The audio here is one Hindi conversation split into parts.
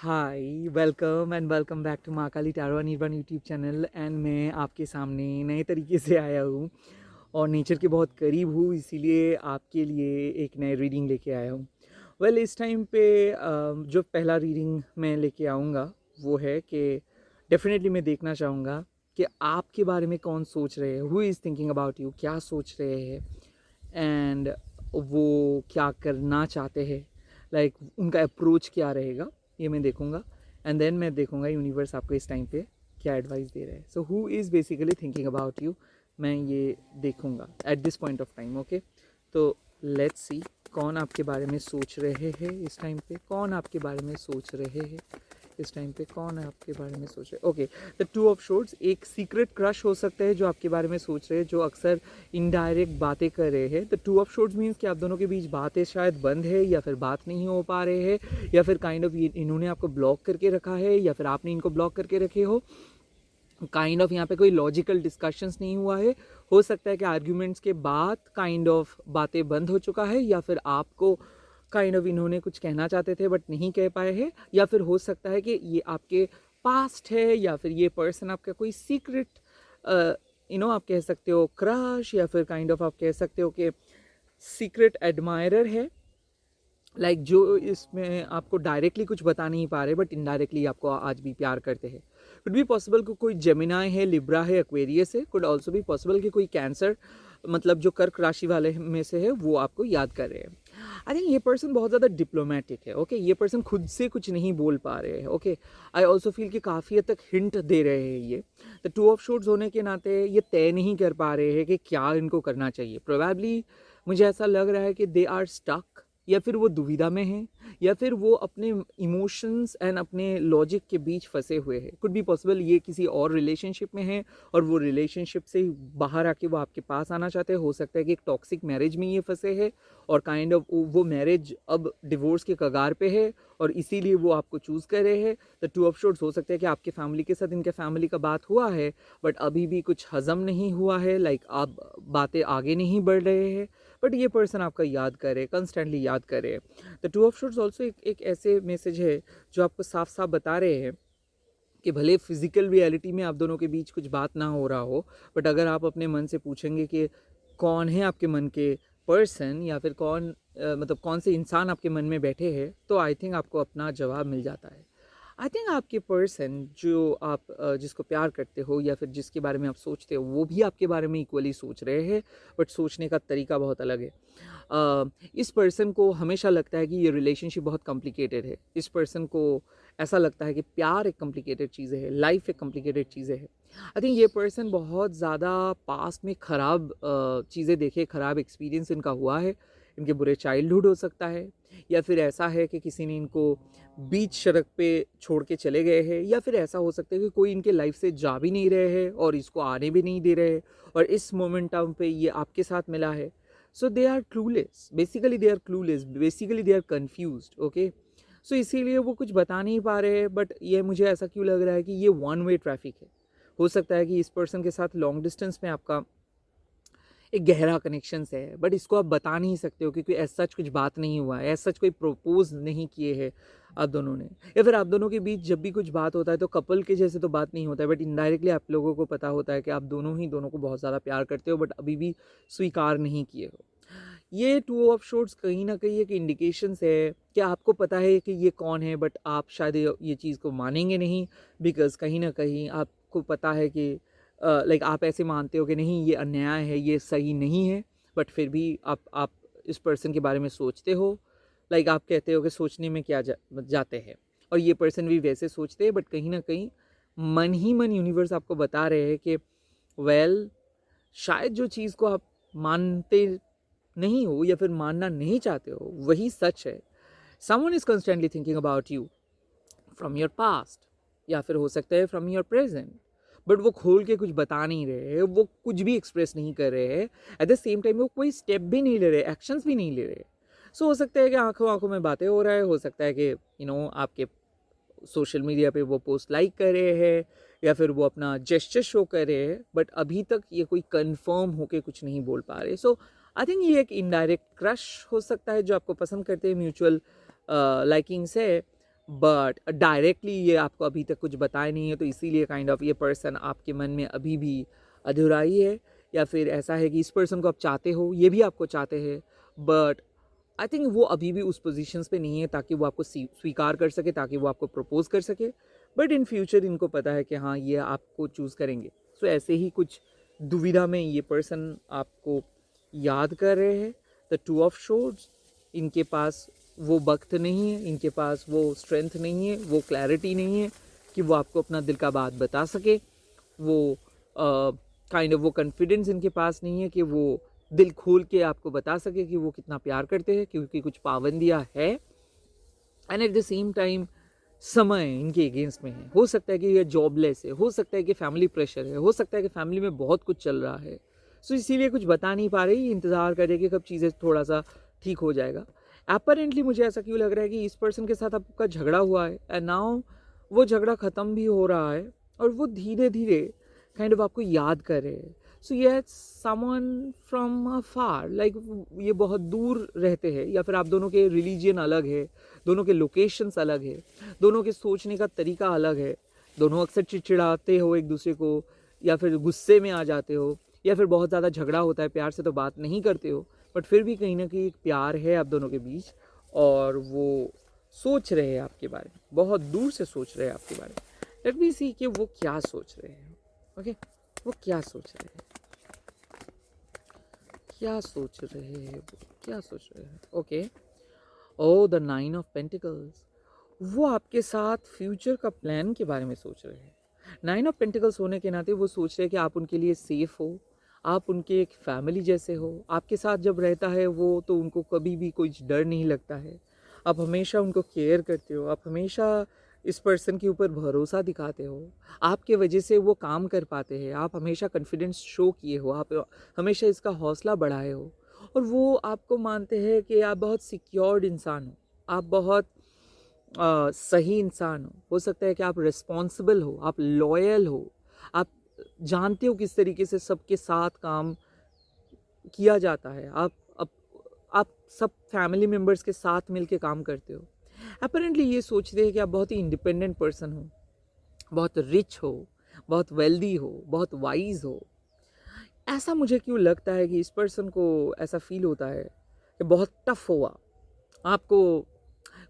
Hi, welcome and welcome back to Mahakali tarot Anirban YouTube channel. And मैं आपके सामने नए तरीके से आया हूँ और नेचर के बहुत करीब हूँ, इसीलिए आपके लिए एक नए रीडिंग लेके आया हूँ। इस टाइम पे जो पहला रीडिंग मैं लेके आऊँगा वो है कि डेफिनेटली मैं देखना चाहूँगा कि आपके बारे में कौन सोच रहे हैं, who is thinking about you, क्या सोच रहे हैं एंड वो क्या करना चाहते हैं, लाइक उनका अप्रोच क्या रहेगा, ये मैं देखूंगा। एंड देन मैं देखूंगा यूनिवर्स आपको इस टाइम पे क्या एडवाइस दे रहा है। So who is basically thinking about you, मैं ये देखूंगा at this point of time. Okay, तो लेट्स सी कौन आपके बारे में सोच रहे हैं इस टाइम पे, कौन आपके बारे में सोच रहे हैं इस टाइम पे, कौन आपके बारे में सोच रहे। Okay, the two of shorts, एक सीक्रेट क्रश हो सकता है जो आपके बारे में सोच रहे हैं, जो अक्सर इनडायरेक्ट बातें कर रहे हैं। The two of shorts means कि आप दोनों के बीच बातें शायद बंद है, या फिर बात नहीं हो पा रहे हैं, या फिर काइंड ऑफ इन्होंने आपको ब्लॉक करके रखा है, या फिर आपने इनको ब्लॉक करके रखे हो। काइंड ऑफ यहाँ पे कोई लॉजिकल डिस्कशंस नहीं हुआ है। हो सकता है कि आर्ग्यूमेंट्स के बाद काइंड ऑफ बातें बंद हो चुका है, या फिर आपको काइंड ऑफ इन्होंने कुछ कहना चाहते थे बट नहीं कह पाए हैं, या फिर हो सकता है कि ये आपके पास्ट है, या फिर ये पर्सन आपका कोई सीक्रेट आप कह सकते हो क्रश, या फिर काइंड ऑफ आप कह सकते हो कि सीक्रेट एडमायरर है, लाइक जो इसमें आपको डायरेक्टली कुछ बता नहीं पा रहे बट इनडायरेक्टली आपको आज भी प्यार करते हैं। कुड बी पॉसिबल कि कोई जेमिनाई है, लिब्रा है, एक्वेरियस है। कुड ऑल्सो बी पॉसिबल कि कोई कैंसर, मतलब जो कर्क राशि वाले में से है, वो आपको याद कर रहे हैं। आई थिंक ये पर्सन बहुत ज़्यादा डिप्लोमेटिक है। ओके, ये पर्सन खुद से कुछ नहीं बोल पा रहे हैं। ओके, आई ऑल्सो फील कि काफ़ी हद तक हिंट दे रहे हैं। ये द टू ऑफ शॉर्ट्स होने के नाते ये तय नहीं कर पा रहे हैं कि क्या इनको करना चाहिए। प्रोबेबली मुझे ऐसा लग रहा है कि दे आर स्टक, या फिर वो दुविधा में हैं, या फिर वो अपने इमोशंस एंड अपने लॉजिक के बीच फंसे हुए हैं। कुड बी पॉसिबल ये किसी और रिलेशनशिप में है और वो रिलेशनशिप से बाहर आके वो आपके पास आना चाहते हैं। हो सकता है कि एक टॉक्सिक मैरिज में ये फंसे हैं और काइंड ऑफ वो मैरिज अब डिवोर्स के कगार पे है और इसीलिए वो आपको चूज़ कर रहे हैं। द टू ऑफ शॉर्ट्स, हो सकता है कि आपके फैमिली के साथ इनके फैमिली का बात हुआ है बट अभी भी कुछ हजम नहीं हुआ है, लाइक आप बातें आगे नहीं बढ़ रहे हैं, बट ये पर्सन आपका याद करे, कंस्टेंटली याद करे। The two of shorts also एक ऐसे मैसेज है जो आपको साफ साफ बता रहे हैं कि भले फिजिकल रियलिटी में आप दोनों के बीच कुछ बात ना हो रहा हो, बट अगर आप अपने मन से पूछेंगे कि कौन है आपके मन के पर्सन, या फिर मतलब कौन से इंसान आपके मन में बैठे हैं, तो आई थिंक आपको अपना जवाब मिल जाता है। आई थिंक आपके पर्सन जो आप जिसको प्यार करते हो या फिर जिसके बारे में आप सोचते हो, वो भी आपके बारे में इक्वली सोच रहे हैं, बट सोचने का तरीका बहुत अलग है। इस पर्सन को हमेशा लगता है कि ये रिलेशनशिप बहुत कॉम्प्लिकेटेड है। इस पर्सन को ऐसा लगता है कि प्यार एक कॉम्प्लिकेटेड चीज़ है, लाइफ एक कॉम्प्लिकेटेड चीज़ें है। आई थिंक ये पर्सन बहुत ज़्यादा पास्ट में ख़राब चीज़ें देखे, ख़राब एक्सपीरियंस इनका हुआ है। इनके बुरे चाइल्डहुड हो सकता है, या फिर ऐसा है कि किसी ने इनको बीच सड़क पे छोड़ के चले गए हैं, या फिर ऐसा हो सकता है कि कोई इनके लाइफ से जा भी नहीं रहे हैं और इसको आने भी नहीं दे रहे हैं, और इस मोमेंटम पे ये आपके साथ मिला है। So they are clueless, basically they are clueless, basically they are confused. Okay, so इसीलिए वो कुछ बता नहीं पा रहे हैं, बट ये मुझे ऐसा क्यों लग रहा है कि ये वन वे ट्रैफिक है। हो सकता है कि इस पर्सन के साथ लॉन्ग डिस्टेंस में आपका एक गहरा कनेक्शन है, बट इसको आप बता नहीं सकते हो क्योंकि ऐसा सच कुछ बात नहीं हुआ है, ऐसा सच कोई प्रपोज नहीं किए हैं आप दोनों ने। या फिर आप दोनों के बीच जब भी कुछ बात होता है तो कपल के जैसे तो बात नहीं होता है, बट इनडायरेक्टली आप लोगों को पता होता है कि आप दोनों ही दोनों को बहुत ज़्यादा प्यार करते हो, बट अभी भी स्वीकार नहीं किए हो। ये टू ऑफ शॉर्ट्स कहीं ना कहीं एक इंडिकेशंस है कि आपको पता है कि ये कौन है, बट आप शायद ये चीज़ को मानेंगे नहीं, बिकॉज कहीं ना कहीं आपको पता है कि लाइक आप ऐसे मानते हो कि नहीं ये अन्याय है, ये सही नहीं है, बट फिर भी आप इस पर्सन के बारे में सोचते हो। लाइक आप कहते हो कि सोचने में क्या जाते हैं, और ये पर्सन भी वैसे सोचते हैं, बट कहीं ना कहीं मन ही मन यूनिवर्स आपको बता रहे हैं कि वेल, शायद जो चीज़ को आप मानते नहीं हो या फिर मानना नहीं चाहते हो वही सच है। Someone is constantly thinking about you from your past, या फिर हो सकता है फ्रॉम योर प्रेजेंट, बट वो खोल के कुछ बता नहीं रहे हैं, वो कुछ भी एक्सप्रेस नहीं कर रहे हैं। एट द सेम टाइम वो कोई स्टेप भी नहीं ले रहे, एक्शंस भी नहीं ले रहे। सो हो सकता है कि आंखों आंखों में बातें हो रहा है, हो सकता है कि आपके सोशल मीडिया पे वो पोस्ट लाइक कर रहे हैं, या फिर वो अपना जेस्चर शो कर रहे हैं, बट अभी तक ये कोई कंफर्म होके कुछ नहीं बोल पा रहे। सो आई थिंक ये एक इनडायरेक्ट क्रश हो सकता है जो आपको पसंद करते हैं, म्यूचुअल लाइकिंग्स है, बट डायरेक्टली ये आपको अभी तक कुछ बताया नहीं है, तो इसीलिए काइंड ऑफ ये पर्सन आपके मन में अभी भी अधूराई है, या फिर ऐसा है कि इस पर्सन को आप चाहते हो, ये भी आपको चाहते हैं, बट आई थिंक वो अभी भी उस पोजीशंस पे नहीं है ताकि वो आपको स्वीकार कर सके, ताकि वो आपको प्रपोज कर सके। बट इन फ्यूचर इनको पता है कि हाँ ये आपको चूज़ करेंगे। सो ऐसे ही कुछ दुविधा में ये पर्सन आपको याद कर रहे हैं। द टू ऑफ शोर्ड्स, इनके पास वो वक्त नहीं है, इनके पास वो स्ट्रेंथ नहीं है, वो क्लैरिटी नहीं है कि वो आपको अपना दिल का बात बता सके। वो काइंड ऑफ वो कॉन्फिडेंस इनके पास नहीं है कि वो दिल खोल के आपको बता सके कि वो कितना प्यार करते हैं, क्योंकि कुछ पाबंदियाँ है। And at the same time समय इनके अगेंस्ट में है। हो सकता है कि ये जॉबलेस है, हो सकता है कि फैमिली प्रेशर है, हो सकता है कि फैमिली में बहुत कुछ चल रहा है। सो इसीलिए कुछ बता नहीं पा रही, इंतज़ार कर रहे कि कब चीज़ें थोड़ा सा ठीक हो जाएगा। अपरेंटली मुझे ऐसा क्यों लग रहा है कि इस पर्सन के साथ आपका झगड़ा हुआ है, एंड नाउ वो झगड़ा ख़त्म भी हो रहा है, और वो धीरे धीरे काइंड ऑफ आपको याद कर रहे हैं। सो ये समवन फ्रॉम फार, लाइक ये बहुत दूर रहते हैं, या फिर आप दोनों के रिलीजन अलग है, दोनों के लोकेशंस अलग है, दोनों के सोचने का तरीका अलग है, दोनों अक्सर चिड़चिड़ाते हो एक दूसरे को, या फिर गुस्से में आ जाते हो, या फिर बहुत ज़्यादा झगड़ा होता है, प्यार से तो बात नहीं करते हो, बट फिर भी कहीं ना कहीं एक प्यार है आप दोनों के बीच, और वो सोच रहे हैं आपके बारे में, बहुत दूर से सोच रहे हैं आपके बारे में। लेट मी सी कि वो क्या सोच रहे हैं। ओके, वो क्या सोच रहे हैं, क्या सोच रहे हैं, वो क्या सोच रहे हैं। Okay, oh the 9 of pentacles, वो आपके साथ फ्यूचर का प्लान के बारे में सोच रहे हैं। 9 ऑफ पेंटिकल्स होने के नाते वो सोच रहे हैं कि आप उनके लिए सेफ हो, आप उनके एक फैमिली जैसे हो। आपके साथ जब रहता है वो, तो उनको कभी भी कोई डर नहीं लगता है। आप हमेशा उनको केयर करते हो, आप हमेशा इस पर्सन के ऊपर भरोसा दिखाते हो, आपके वजह से वो काम कर पाते हैं। आप हमेशा कॉन्फिडेंस शो किए हो, आप हमेशा इसका हौसला बढ़ाए हो, और वो आपको मानते हैं कि आप बहुत सिक्योर्ड इंसान हो, आप बहुत सही इंसान हो सकता है कि आप रिस्पॉन्सिबल हो, आप लॉयल हो, आप जानते हो किस तरीके से सबके साथ काम किया जाता है, आप सब फैमिली मेम्बर्स के साथ मिलके काम करते हो। अपेरेंटली ये सोचते हैं कि आप बहुत ही इंडिपेंडेंट पर्सन हो, बहुत रिच हो, बहुत वेल्दी हो, बहुत वाइज हो। ऐसा मुझे क्यों लगता है कि इस पर्सन को ऐसा फील होता है कि बहुत टफ हुआ, आपको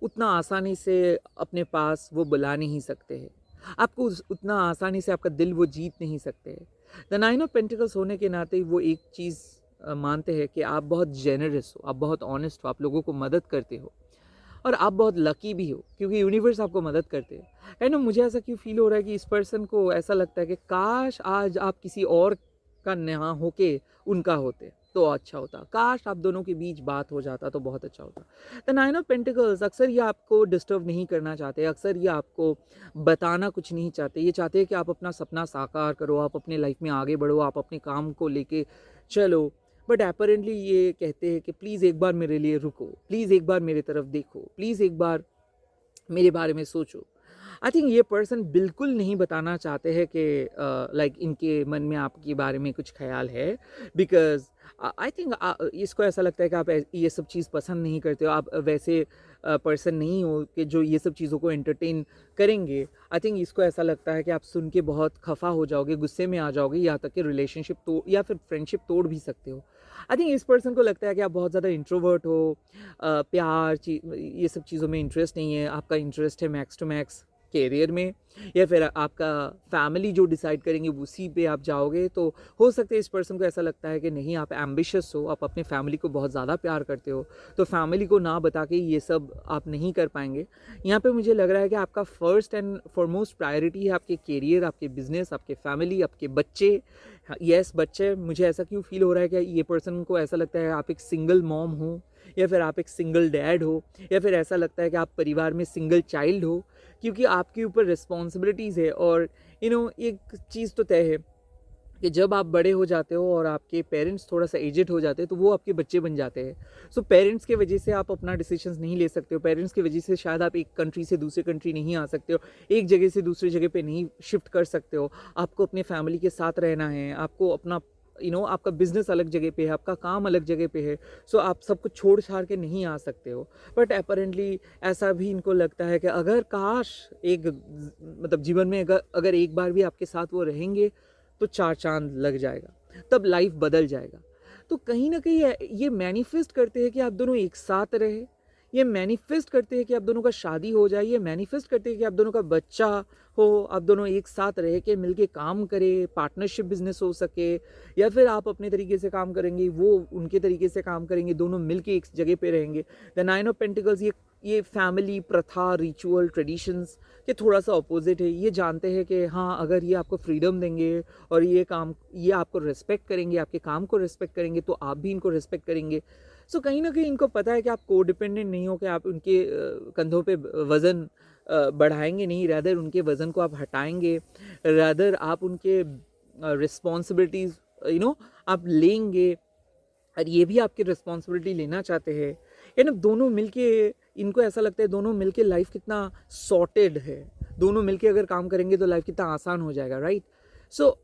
उतना आसानी से अपने पास वो बुला नहीं सकते हैं, आपको उतना आसानी से आपका दिल वो जीत नहीं सकते हैं। द 9 ऑफ पेंटिकल्स होने के नाते वो एक चीज़ मानते हैं कि आप बहुत जेनरस हो, आप बहुत ऑनेस्ट हो, आप लोगों को मदद करते हो, और आप बहुत लकी भी हो क्योंकि यूनिवर्स आपको मदद करते हैं। एंड मुझे ऐसा क्यों फील हो रहा है कि इस पर्सन को ऐसा लगता है कि काश आज आप किसी और का ना होके उनका होते तो अच्छा होता, काश आप दोनों के बीच बात हो जाता तो बहुत अच्छा होता। द 9 ऑफ पेंटिकल्स अक्सर ये आपको डिस्टर्ब नहीं करना चाहते, अक्सर ये आपको बताना कुछ नहीं चाहते, ये चाहते हैं कि आप अपना सपना साकार करो, आप अपने लाइफ में आगे बढ़ो, आप अपने काम को लेके चलो। बट अपरेंटली ये कहते हैं कि प्लीज़ एक बार मेरे लिए रुको, प्लीज़ एक बार मेरे तरफ देखो, प्लीज़ एक बार मेरे बारे में सोचो। आई थिंक ये पर्सन बिल्कुल नहीं बताना चाहते हैं कि लाइक इनके मन में आपके बारे में कुछ ख्याल है, बिकॉज आई थिंक इसको ऐसा लगता है कि आप ये सब चीज़ पसंद नहीं करते हो, आप वैसे पर्सन नहीं हो कि जो ये सब चीज़ों को एंटरटेन करेंगे। आई थिंक इसको ऐसा लगता है कि आप सुन के बहुत खफा हो जाओगे, गुस्से में आ जाओगे, यहाँ तक कि रिलेशनशिप तो या फिर फ्रेंडशिप तोड़ भी सकते हो। आई थिंक इस पर्सन को लगता है कि आप बहुत ज़्यादा इंट्रोवर्ट हो, प्यार ये सब चीज़ों में इंटरेस्ट नहीं है, आपका इंटरेस्ट है मैक्स टू मैक्स कैरियर में, या फिर आपका फैमिली जो डिसाइड करेंगे उसी पे आप जाओगे। तो हो सकता है इस पर्सन को ऐसा लगता है कि नहीं, आप एम्बिशियस हो, आप अपने फैमिली को बहुत ज़्यादा प्यार करते हो, तो फैमिली को ना बता के ये सब आप नहीं कर पाएंगे। यहाँ पे मुझे लग रहा है कि आपका फर्स्ट एंड फॉरमोस्ट प्रायोरिटी है आपके कैरियर, आपके बिजनेस, आपके फैमिली, आपके बच्चे। यस, बच्चे। मुझे ऐसा क्यों फील हो रहा है कि ये पर्सन को ऐसा लगता है आप एक सिंगल मॉम हो, या फिर आप एक सिंगल डैड हो, या फिर ऐसा लगता है कि आप परिवार में सिंगल चाइल्ड हो, क्योंकि आपके ऊपर रिस्पॉन्सिबिलिटीज़ है। और एक चीज़ तो तय है कि जब आप बड़े हो जाते हो और आपके पेरेंट्स थोड़ा सा एजेड हो जाते हैं तो वो आपके बच्चे बन जाते हैं। सो पेरेंट्स के वजह से आप अपना डिसीजंस नहीं ले सकते हो, पेरेंट्स की वजह से शायद आप एक कंट्री से दूसरे कंट्री नहीं आ सकते हो, एक जगह से दूसरी जगह पे नहीं शिफ्ट कर सकते हो। आपको अपने फैमिली के साथ रहना है, आपको अपना आपका बिजनेस अलग जगह पे है, आपका काम अलग जगह पे है, सो आप सब कुछ छोड़ छाड़ के नहीं आ सकते हो। बट अपेरेंटली ऐसा भी इनको लगता है कि अगर काश एक मतलब जीवन में अगर अगर एक बार भी आपके साथ वो रहेंगे तो चार चांद लग जाएगा, तब लाइफ बदल जाएगा। तो कहीं ना कहीं ये मैनिफेस्ट करते हैं कि आप दोनों एक साथ रहे, ये मैनिफेस्ट करते हैं कि आप दोनों का शादी हो जाए, ये मैनिफेस्ट करते हैं कि आप दोनों का बच्चा हो, आप दोनों एक साथ रह के मिलके काम करें, पार्टनरशिप बिजनेस हो सके, या फिर आप अपने तरीके से काम करेंगे, वो उनके तरीके से काम करेंगे, दोनों मिलके एक जगह पे रहेंगे। द नाइन ऑफ पेंटिकल्स ये फैमिली प्रथा, रिचुअल, ट्रेडिशंस के थोड़ा सा अपोजिट है। ये जानते हैं कि हाँ, अगर ये आपको फ्रीडम देंगे और ये आपको रिस्पेक्ट करेंगे, आपके काम को रिस्पेक्ट करेंगे, तो आप भी इनको रिस्पेक्ट करेंगे। सो कहीं ना कहीं इनको पता है कि आप को डिपेंडेंट नहीं हो, कि आप उनके कंधों पे वज़न बढ़ाएंगे नहीं, रैदर उनके वज़न को आप हटाएंगे, रैदर आप उनके रिस्पॉन्सिबिलिटीज़ आप लेंगे, और ये भी आपकी रिस्पॉन्सिबिलिटी लेना चाहते हैं। दोनों मिलके, इनको ऐसा लगता है दोनों मिलके लाइफ कितना सॉर्टेड है, दोनों मिलके अगर काम करेंगे तो लाइफ कितना आसान हो जाएगा, राइट? सो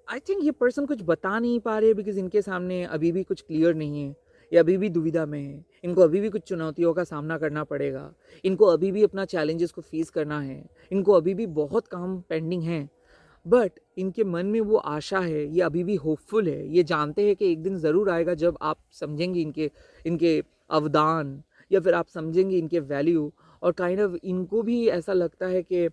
आई थिंक ये पर्सन कुछ बता नहीं पा रहे बिकॉज इनके सामने अभी भी कुछ क्लियर नहीं है, ये अभी भी दुविधा में है, इनको अभी भी कुछ चुनौतियों का सामना करना पड़ेगा, इनको अभी भी अपना चैलेंजेस को फेस करना है, इनको अभी भी बहुत काम पेंडिंग है। बट इनके मन में वो आशा है, ये अभी भी होपफुल है, ये जानते हैं कि एक दिन ज़रूर आएगा जब आप समझेंगे इनके इनके अवदान, या फिर आप समझेंगे इनके वैल्यू, और काइंड ऑफ इनको भी ऐसा लगता है कि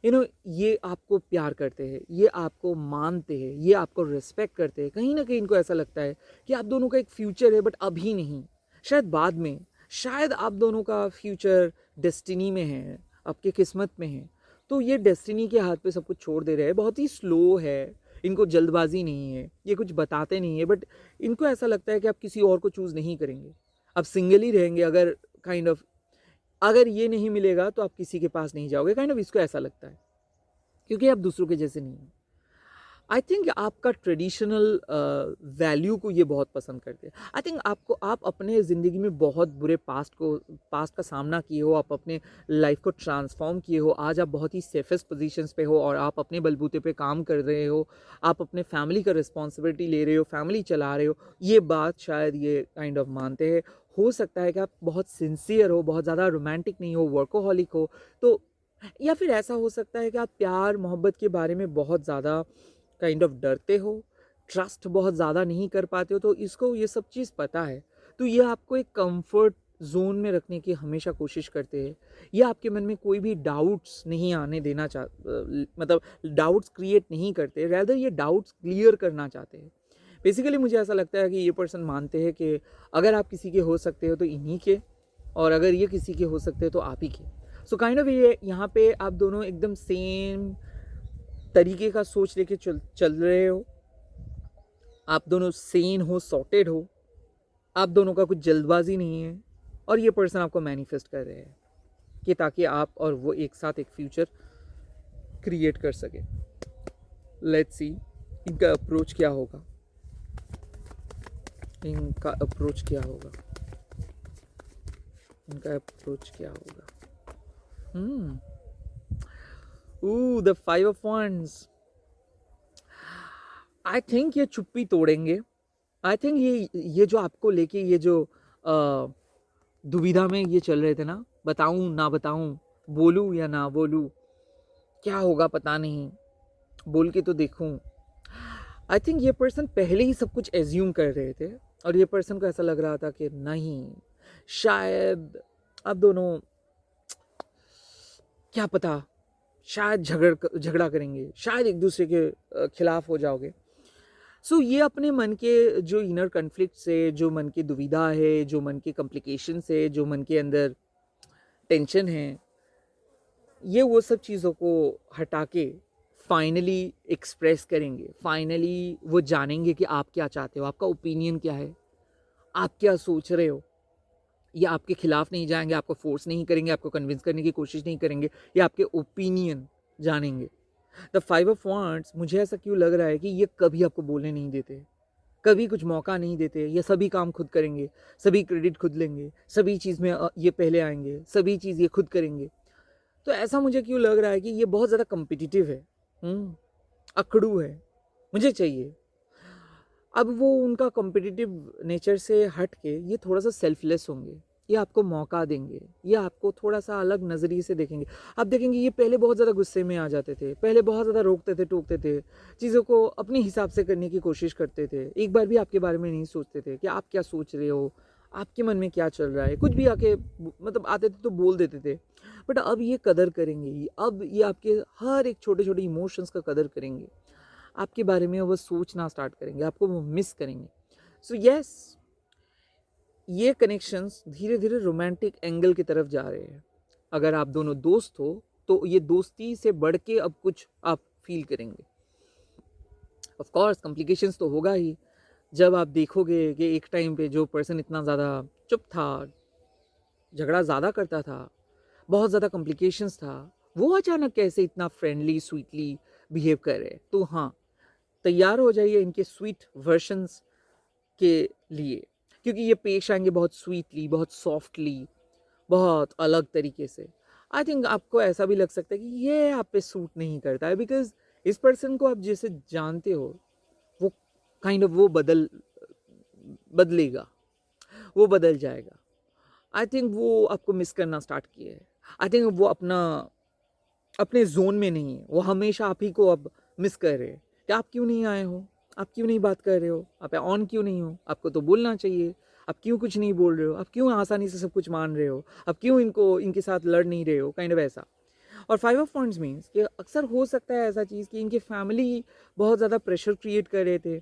ये आपको प्यार करते हैं, ये आपको मानते हैं, ये आपको रिस्पेक्ट करते हैं। कहीं ना कहीं इनको ऐसा लगता है कि आप दोनों का एक फ्यूचर है, बट अभी नहीं, शायद बाद में, शायद आप दोनों का फ्यूचर डेस्टिनी में है, आपके किस्मत में है। तो ये डेस्टिनी के हाथ पे सब कुछ छोड़ दे रहे हैं, बहुत ही स्लो है, इनको जल्दबाजी नहीं है, ये कुछ बताते नहीं है, बट इनको ऐसा लगता है कि आप किसी और को चूज़ नहीं करेंगे, आप सिंगल ही रहेंगे। अगर काइंड ऑफ अगर ये नहीं मिलेगा तो आप किसी के पास नहीं जाओगे, काइंड ऑफ इसको ऐसा लगता है, क्योंकि आप दूसरों के जैसे नहीं हैं। आई थिंक आपका ट्रेडिशनल वैल्यू को ये बहुत पसंद करते हैं। आई थिंक आप अपने ज़िंदगी में बहुत बुरे पास्ट का सामना किए हो, आप अपने लाइफ को ट्रांसफॉर्म किए हो, आज आप बहुत ही सेफेस्ट पोजीशंस पे हो और आप अपने बलबूते पे काम कर रहे हो, आप अपने फैमिली का रिस्पॉन्सिबिलिटी ले रहे हो, फैमिली चला रहे हो। ये बात शायद ये काइंड ऑफ मानते हैं। हो सकता है कि आप बहुत सिंसियर हो, बहुत ज़्यादा रोमांटिक नहीं हो, वर्कोहॉलिक हो, तो या फिर ऐसा हो सकता है कि आप प्यार मोहब्बत के बारे में बहुत ज़्यादा काइंड ऑफ डरते हो, ट्रस्ट बहुत ज़्यादा नहीं कर पाते हो, तो इसको ये सब चीज़ पता है, तो ये आपको एक कंफर्ट जोन में रखने की हमेशा कोशिश करते हैं। ये आपके मन में कोई भी डाउट्स नहीं आने देना मतलब डाउट्स क्रिएट नहीं करते, रैदर ये डाउट्स क्लियर करना चाहते हैं। बेसिकली मुझे ऐसा लगता है कि ये पर्सन मानते हैं कि अगर आप किसी के हो सकते हो तो इन्हीं के, और अगर ये किसी के हो सकते हैं तो आप ही के। सो काइंड ऑफ ये यहाँ पे आप दोनों एकदम सेम तरीके का सोच लेके चल रहे हो, आप दोनों सेन हो, सॉर्टेड हो, आप दोनों का कुछ जल्दबाजी नहीं है, और ये पर्सन आपको मैनिफेस्ट कर रहे हैं कि ताकि आप और वो एक साथ एक फ्यूचर क्रिएट कर सके। लेट्स सी इनका अप्रोच क्या होगा, इनका अप्रोच क्या होगा, इनका अप्रोच क्या होगा। The 5 of Wands। I think ये चुप्पी तोड़ेंगे। आई थिंक ये जो आपको लेके ये जो दुविधा में ये चल रहे थे ना, बताऊं ना बताऊं, बोलूं या ना बोलूं, क्या होगा पता नहीं, बोल के तो देखूं। आई थिंक ये पर्सन पहले ही सब कुछ एज्यूम कर रहे थे, और ये पर्सन को ऐसा लग रहा था कि नहीं, शायद आप दोनों, क्या पता, शायद झगड़ा करेंगे, शायद एक दूसरे के खिलाफ हो जाओगे। सो ये अपने मन के जो इनर कन्फ्लिक्ट से, जो मन की दुविधा है, जो मन के कॉम्प्लिकेशन से, जो मन के अंदर टेंशन है, ये वो सब चीज़ों को हटा के फाइनली एक्सप्रेस करेंगे। फाइनली वो जानेंगे कि आप क्या चाहते हो, आपका ओपिनियन क्या है, आप क्या सोच रहे हो। ये आपके खिलाफ नहीं जाएंगे, आपको फोर्स नहीं करेंगे, आपको कन्विंस करने की कोशिश नहीं करेंगे, ये आपके ओपिनियन जानेंगे। द 5 of Wands, मुझे ऐसा क्यों लग रहा है कि ये कभी आपको बोलने नहीं देते, कभी कुछ मौका नहीं देते, ये सभी काम खुद करेंगे, सभी क्रेडिट खुद लेंगे, सभी चीज़ में ये पहले आएंगे, सभी चीज़ ये खुद करेंगे। तो ऐसा मुझे क्यों लग रहा है कि ये बहुत ज़्यादा कम्पिटिटिव है, अकड़ू है, मुझे चाहिए। अब वो उनका कॉम्पिटिटिव नेचर से हट के ये थोड़ा सा सेल्फलेस होंगे, ये आपको मौका देंगे, ये आपको थोड़ा सा अलग नज़रिए से देखेंगे। आप देखेंगे ये पहले बहुत ज़्यादा गुस्से में आ जाते थे, पहले बहुत ज़्यादा रोकते थे, टोकते थे, चीज़ों को अपने हिसाब से करने की कोशिश करते थे, एक बार भी आपके बारे में नहीं सोचते थे कि आप क्या सोच रहे हो, आपके मन में क्या चल रहा है, कुछ भी आके मतलब आते थे तो बोल देते थे। बट अब ये कदर करेंगे, अब ये आपके हर एक छोटे छोटे इमोशंस का कदर करेंगे, आपके बारे में वो सोचना स्टार्ट करेंगे, आपको वो मिस करेंगे। सो यस, ये कनेक्शंस धीरे धीरे रोमांटिक एंगल की तरफ जा रहे हैं। अगर आप दोनों दोस्त हो तो ये दोस्ती से बढ़ के अब कुछ आप फील करेंगे। ऑफ कोर्स कॉम्प्लिकेशंस तो होगा ही, जब आप देखोगे कि एक टाइम पे जो पर्सन इतना ज़्यादा चुप था, झगड़ा ज़्यादा करता था, बहुत ज़्यादा कॉम्प्लिकेशंस था, वो अचानक कैसे इतना फ्रेंडली स्वीटली बिहेव कर रहे हैं। तो हाँ, तैयार हो जाइए इनके स्वीट वर्शंस के लिए, क्योंकि ये पेश आएंगे बहुत स्वीटली, बहुत सॉफ्टली, बहुत अलग तरीके से। आई थिंक आपको ऐसा भी लग सकता है कि ये आप पे सूट नहीं करता है, बिकॉज इस पर्सन को आप जैसे जानते हो वो वो बदलेगा, वो बदल जाएगा। आई थिंक वो आपको मिस करना स्टार्ट किया है। आई थिंक वो अपने जोन में नहीं है, वो हमेशा आप ही को अब मिस कर रहे हैं कि आप क्यों नहीं आए हो, आप क्यों नहीं बात कर रहे हो, आप ऑन क्यों नहीं हो, आपको तो बोलना चाहिए, आप क्यों कुछ नहीं बोल रहे हो, आप क्यों आसानी से सब कुछ मान रहे हो, आप क्यों इनके साथ लड़ नहीं रहे हो, काइंड ऑफ ऐसा। और 5 ऑफ वांड्स मीन्स कि अक्सर हो सकता है ऐसा चीज़ कि इनकी फैमिली बहुत ज़्यादा प्रेशर क्रिएट कर रहे थे,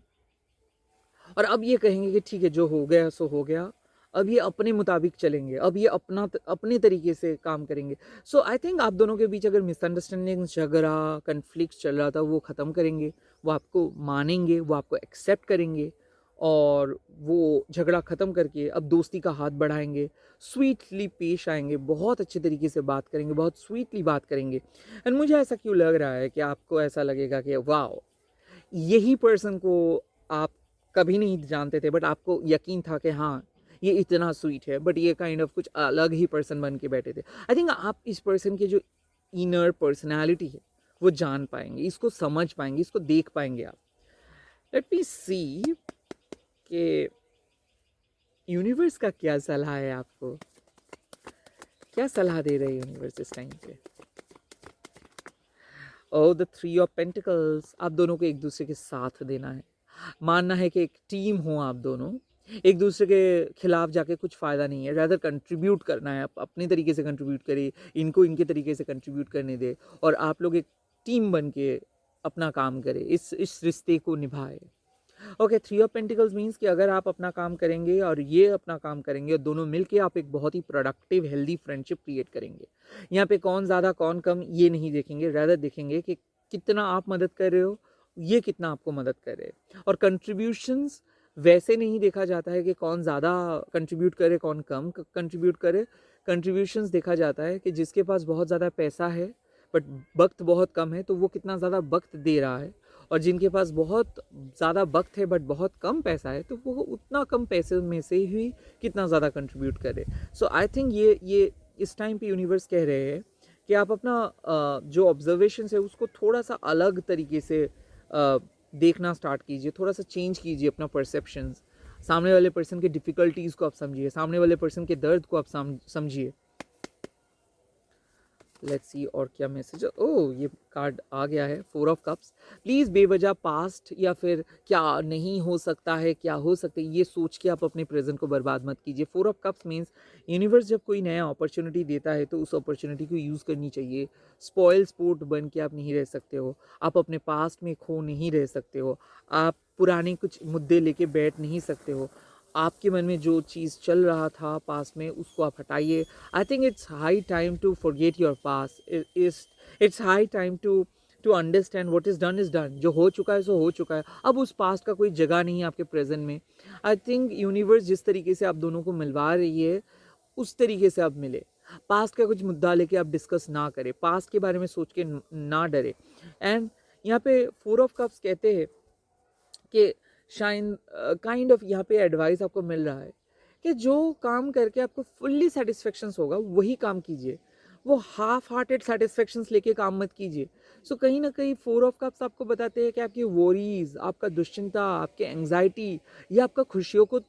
और अब ये कहेंगे कि ठीक है जो हो गया सो हो गया, अब ये अपने मुताबिक चलेंगे, अब ये अपने तरीके से काम करेंगे। सो आई थिंक आप दोनों के बीच अगर मिसअंडरस्टैंडिंग, झगड़ा, कन्फ्लिक्ट चल रहा था, वो ख़त्म करेंगे, वो आपको मानेंगे, वो आपको एक्सेप्ट करेंगे, और वो झगड़ा ख़त्म करके अब दोस्ती का हाथ बढ़ाएंगे, स्वीटली पेश आएंगे, बहुत अच्छे तरीके से बात करेंगे, बहुत स्वीटली बात करेंगे। एंड मुझे ऐसा क्यों लग रहा है कि आपको ऐसा लगेगा कि वाह, यही पर्सन को आप कभी नहीं जानते थे, बट आपको यकीन था कि हाँ ये इतना स्वीट है, बट ये कुछ अलग ही पर्सन बन के बैठे थे। आई थिंक आप इस पर्सन की जो इनर पर्सनैलिटी है वो जान पाएंगे, इसको समझ पाएंगे, इसको देख पाएंगे आप। लेट मी सी कि यूनिवर्स का क्या सलाह है आपको, क्या सलाह दे रहे हैं यूनिवर्स इस टाइम पे। ओ द 3 ऑफ पेंटिकल्स, आप दोनों को एक दूसरे के साथ देना है, मानना है कि एक टीम हो आप दोनों, एक दूसरे के खिलाफ जाके कुछ फ़ायदा नहीं है, रैदर कंट्रीब्यूट करना है, आप अपने तरीके से कंट्रीब्यूट करिए, इनको इनके तरीके से कंट्रीब्यूट करने दे, और आप लोग एक टीम बन के अपना काम करें, इस रिश्ते को निभाए। ओके, 3 ऑफ पेंटिकल्स मीन्स कि अगर आप अपना काम करेंगे और ये अपना काम करेंगे और दोनों मिलके आप एक बहुत ही प्रोडक्टिव हेल्दी फ्रेंडशिप क्रिएट करेंगे। यहाँ पे कौन ज़्यादा कौन कम ये नहीं देखेंगे, रैदर देखेंगे कि कितना आप मदद कर रहे हो, ये कितना आपको मदद कर रहे हैं। और कंट्रीब्यूशंस वैसे नहीं देखा जाता है कि कौन ज़्यादा कंट्रीब्यूट करे कौन कम कंट्रीब्यूट करे। कंट्रीब्यूशंस देखा जाता है कि जिसके पास बहुत ज़्यादा पैसा है बट वक्त बहुत कम है, तो वो कितना ज़्यादा वक्त दे रहा है, और जिनके पास बहुत ज़्यादा वक्त है बट बहुत कम पैसा है, तो वो उतना कम पैसे में से ही कितना ज़्यादा कंट्रीब्यूट करे। सो आई थिंक ये इस टाइम पे यूनिवर्स कह रहे हैं कि आप अपना जो ऑब्जर्वेशन है उसको थोड़ा सा अलग तरीके से देखना स्टार्ट कीजिए, थोड़ा सा चेंज कीजिए अपना परसेप्शंस। सामने वाले पर्सन के डिफ़िकल्टीज़ को आप समझिए, सामने वाले पर्सन के दर्द को आप समझिए। लेट्स सी और क्या मैसेज। ओह, ये कार्ड आ गया है, 4 ऑफ कप्स। प्लीज़ बेवजह पास्ट या फिर क्या नहीं हो सकता है, क्या हो सकता है, ये सोच के आप अपने प्रेजेंट को बर्बाद मत कीजिए। 4 ऑफ कप्स मीन्स यूनिवर्स जब कोई नया अपॉर्चुनिटी देता है तो उस अपॉर्चुनिटी को यूज़ करनी चाहिए। स्पॉइल स्पोर्ट बन के आप नहीं रह सकते हो, आप अपने पास्ट में खो नहीं रह सकते हो, आप पुराने कुछ मुद्दे लेके बैठ नहीं सकते हो। आपके मन में जो चीज़ चल रहा था पास में उसको आप हटाइए। I think it's high time to forget your past, it's high time to understand what is done. जो हो चुका है सो हो चुका है, अब उस पास्ट का कोई जगह नहीं है आपके प्रेजेंट में। आई थिंक यूनिवर्स जिस तरीके से आप दोनों को मिलवा रही है उस तरीके से आप मिले। पास्ट का कुछ मुद्दा लेके आप डिस्कस ना करें, पास्ट के बारे में सोच के ना डरे। एंड यहाँ पे 4 ऑफ कप्स कहते हैं कि शाइन यहाँ पे एडवाइस आपको मिल रहा है कि जो काम करके आपको फुल्ली सेटिस्फेक्शन होगा वही काम कीजिए, वो हाफ हार्टेड सेटिस्फेक्शंस लेके काम मत कीजिए। सो कहीं ना कहीं 4 ऑफ कप्स आपको बताते हैं कि आपकी वरीज, आपका दुश्चिंता, आपके एंग्जाइटी, ये आपका खुशियों को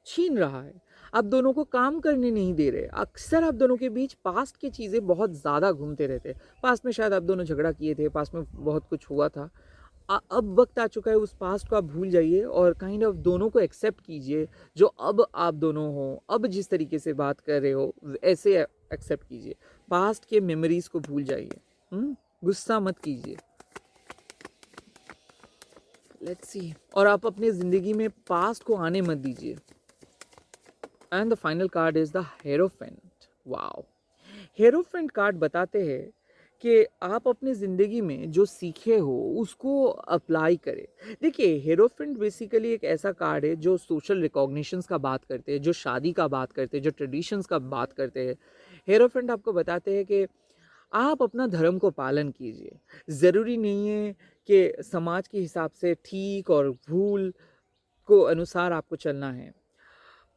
छीन रहा है। आप दोनों को काम करने नहीं दे रहे। अक्सर आप दोनों के बीच पास्ट की चीज़ें बहुत ज़्यादा घूमते रहते हैं। पास्ट में शायद आप दोनों झगड़ा किए थे, पास्ट में बहुत कुछ हुआ था। अब वक्त आ चुका है, उस पास्ट को आप भूल जाइए और काइंड ऑफ दोनों को एक्सेप्ट कीजिए। जो अब आप दोनों हो, अब जिस तरीके से बात कर रहे हो, ऐसे एक्सेप्ट कीजिए। पास्ट के मेमोरीज को भूल जाइए। गुस्सा मत कीजिए। Let's see. और आप अपनी ज़िंदगी में पास्ट को आने मत दीजिए। And the final card is the hierophant. Wow. Hierophant card बताते हैं कि आप अपनी ज़िंदगी में जो सीखे हो उसको अप्लाई करें। देखिए, हेरोफेंट बेसिकली एक ऐसा कार्ड है जो सोशल रिकॉग्निशंस का बात करते हैं, जो शादी का बात करते हैं, जो ट्रेडिशंस का बात करते हैं। हेरोफेंट आपको बताते हैं कि आप अपना धर्म को पालन कीजिए। ज़रूरी नहीं है कि समाज के हिसाब से ठीक और भूल को अनुसार आपको चलना है।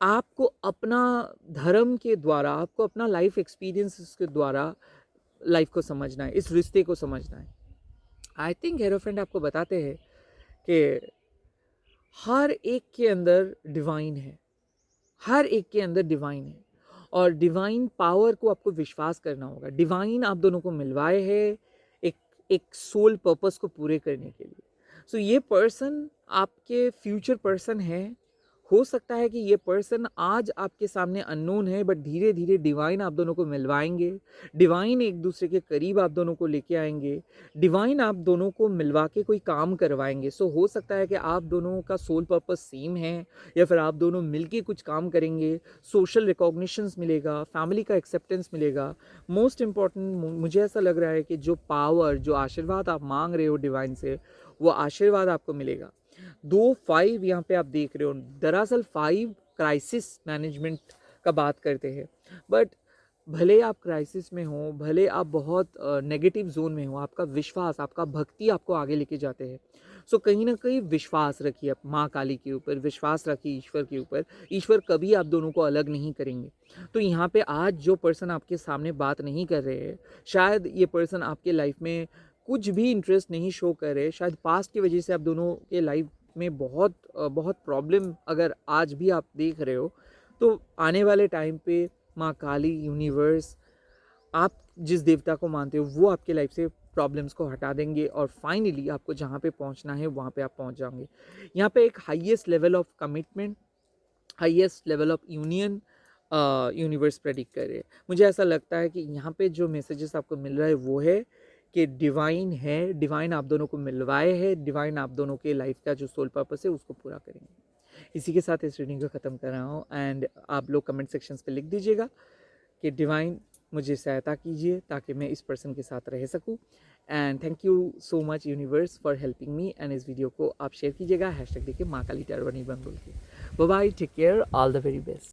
आपको अपना धर्म के द्वारा, आपको अपना लाइफ एक्सपीरियंस के द्वारा लाइफ को समझना है, इस रिश्ते को समझना है। आई थिंक हेरोफेंट आपको बताते हैं कि हर एक के अंदर डिवाइन है, हर एक के अंदर डिवाइन है, और डिवाइन पावर को आपको विश्वास करना होगा। डिवाइन आप दोनों को मिलवाए है एक एक सोल पर्पस को पूरे करने के लिए। सो ये पर्सन आपके फ्यूचर पर्सन है। हो सकता है कि ये पर्सन आज आपके सामने अननोन है, बट धीरे धीरे डिवाइन आप दोनों को मिलवाएंगे। डिवाइन एक दूसरे के करीब आप दोनों को लेके आएंगे। डिवाइन आप दोनों को मिलवा के कोई काम करवाएंगे। सो हो सकता है कि आप दोनों का सोल पर्पस सेम है, या फिर आप दोनों मिलके कुछ काम करेंगे। सोशल रिकॉग्निशंस मिलेगा, फैमिली का एक्सेप्टेंस मिलेगा। मोस्ट इम्पॉर्टेंट मुझे ऐसा लग रहा है कि जो पावर, जो आशीर्वाद आप मांग रहे हो डिवाइन से, वो आशीर्वाद आपको मिलेगा। 2 5 यहाँ पे आप देख रहे हो। दरअसल 5 क्राइसिस मैनेजमेंट का बात करते हैं। बट भले आप क्राइसिस में हो, भले आप बहुत नेगेटिव जोन में हो, आपका विश्वास, आपका भक्ति आपको आगे लेके जाते हैं। सो कहीं ना कहीं विश्वास रखिए माँ काली के ऊपर, विश्वास रखिए ईश्वर के ऊपर। ईश्वर कभी आप दोनों को अलग नहीं करेंगे। तो यहाँ पे आज जो पर्सन आपके सामने बात नहीं कर रहे हैं, शायद ये पर्सन आपके लाइफ में कुछ भी इंटरेस्ट नहीं शो कर रहे। शायद पास्ट की वजह से आप दोनों के लाइफ में बहुत प्रॉब्लम अगर आज भी आप देख रहे हो, तो आने वाले टाइम पे माँ काली, यूनिवर्स, आप जिस देवता को मानते हो, वो आपके लाइफ से प्रॉब्लम्स को हटा देंगे और फाइनली आपको जहाँ पे पहुँचना है वहाँ पे आप पहुँच जाओगे। यहाँ पे एक highest level of commitment, highest level of union universe predict कर रहे हैं। मुझे ऐसा लगता है कि यहाँ पे जो मैसेजेस आपको मिल रहा है वो है कि डिवाइन है, डिवाइन आप दोनों को मिलवाए है, डिवाइन आप दोनों के लाइफ का जो सोल पर्पस है उसको पूरा करेंगे। इसी के साथ इस रीडिंग को ख़त्म कर रहा हूँ। एंड आप लोग कमेंट सेक्शंस पे लिख दीजिएगा कि डिवाइन मुझे सहायता कीजिए ताकि मैं इस पर्सन के साथ रह सकूँ। And thank you so much universe for helping me. And इस वीडियो को आप शेयर कीजिएगा, हैशटैग देखिए माँ काली टैरो नहीं बंद बोल के। Bye bye, take care, all the very best.